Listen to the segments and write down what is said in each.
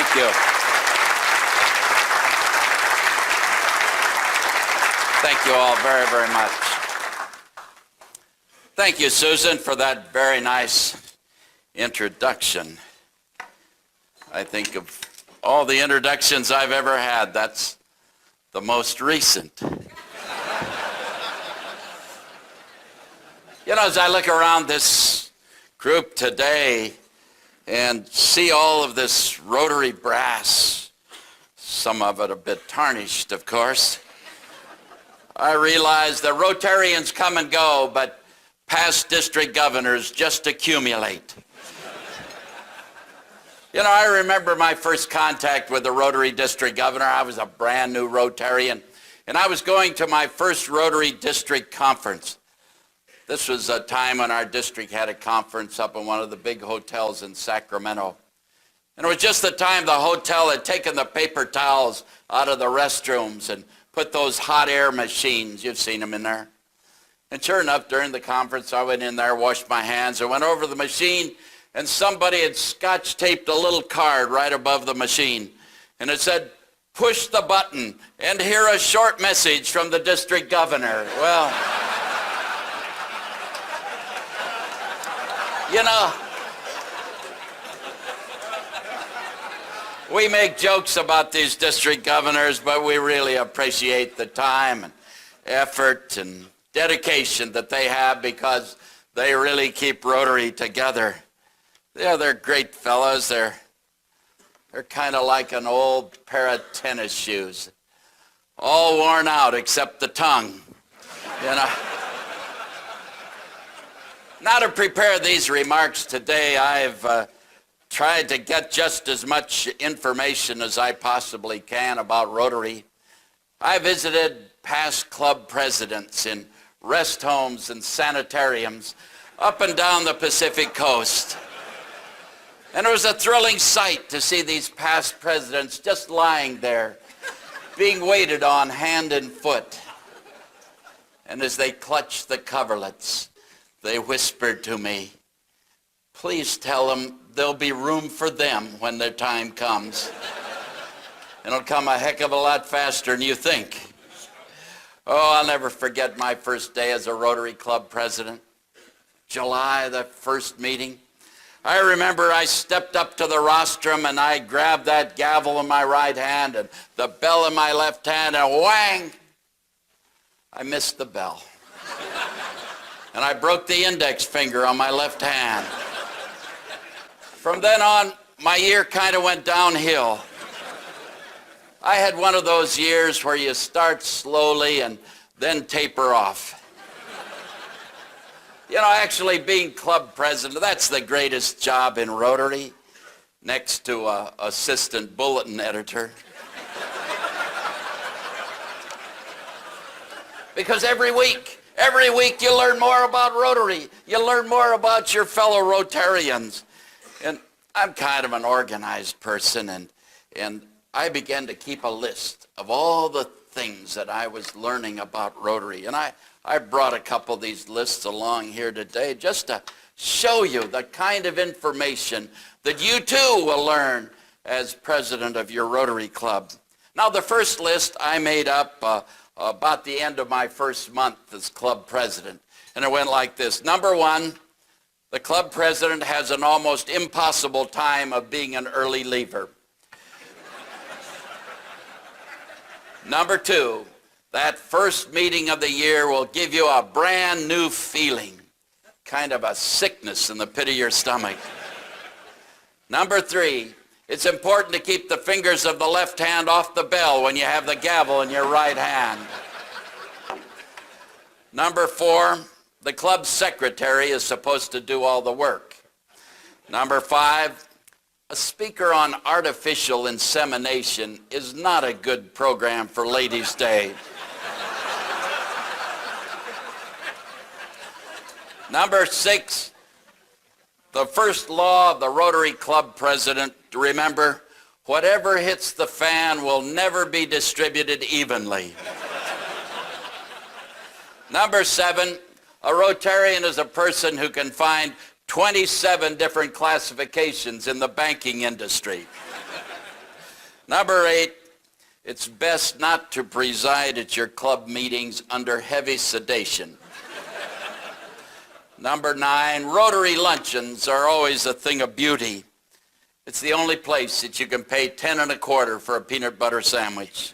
Thank you. Thank you all very, very much. Thank you, Susan, for that very nice introduction. I think of all the introductions I've ever had, that's the most recent. You know, as I look around this group today and see all of this Rotary brass, some of it a bit tarnished, of course, I realize that Rotarians come and go, but past district governors just accumulate. You know, I remember my first contact with the Rotary district governor. I was a brand new Rotarian, and I was going to my first Rotary district conference. This was a time when our district had a conference up in one of the big hotels in Sacramento. And it was just the time the hotel had taken the paper towels out of the restrooms and put those hot air machines, you've seen them in there. And sure enough, during the conference, I went in there, washed my hands, and went over to the machine, and somebody had scotch taped a little card right above the machine. And it said, "Push the button and hear a short message from the district governor." Well, you know, we make jokes about these district governors, but we really appreciate the time and effort and dedication that they have, because they really keep Rotary together. Yeah, they're great fellows. They're kind of like an old pair of tennis shoes, all worn out except the tongue, you know. Now, to prepare these remarks today, I've tried to get just as much information as I possibly can about Rotary. I visited past club presidents in rest homes and sanitariums up and down the Pacific Coast. And it was a thrilling sight to see these past presidents just lying there, being waited on hand and foot. And as they clutched the coverlets, they whispered to me, "Please tell them there'll be room for them when their time comes. It'll come a heck of a lot faster than you think." Oh, I'll never forget my first day as a Rotary Club president. July, the first meeting. I remember I stepped up to the rostrum and I grabbed that gavel in my right hand and the bell in my left hand, and whang! I missed the bell. And I broke the index finger on my left hand. From then on, my year kind of went downhill. I had one of those years where you start slowly and then taper off. You know, actually being club president, that's the greatest job in Rotary, next to assistant bulletin editor. Because every week you learn more about Rotary. You learn more about your fellow Rotarians. And I'm kind of an organized person, and I began to keep a list of all the things that I was learning about Rotary. And I brought a couple of these lists along here today just to show you the kind of information that you too will learn as president of your Rotary Club. Now, the first list I made up about the end of my first month as club president. And it went like this. Number one, the club president has an almost impossible time of being an early leaver. Number two, that first meeting of the year will give you a brand new feeling, kind of a sickness in the pit of your stomach. Number three, it's important to keep the fingers of the left hand off the bell when you have the gavel in your right hand. Number four, the club secretary is supposed to do all the work. Number five, a speaker on artificial insemination is not a good program for Ladies' Day. Number six, the first law of the Rotary Club president, to remember, whatever hits the fan will never be distributed evenly. Number seven, a Rotarian is a person who can find 27 different classifications in the banking industry. Number 8, it's best not to preside at your club meetings under heavy sedation. Number 9, Rotary luncheons are always a thing of beauty. It's the only place that you can pay 10 and a quarter for a peanut butter sandwich.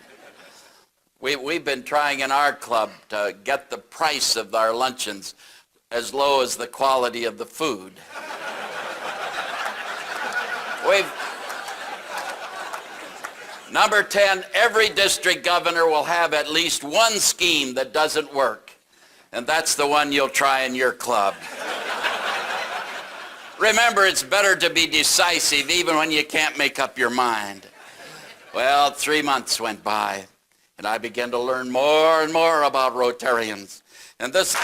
We've been trying in our club to get the price of our luncheons as low as the quality of the food. Number 10, every district governor will have at least one scheme that doesn't work, and that's the one you'll try in your club. Remember, it's better to be decisive even when you can't make up your mind. Well, 3 months went by, and I began to learn more and more about Rotarians. And this...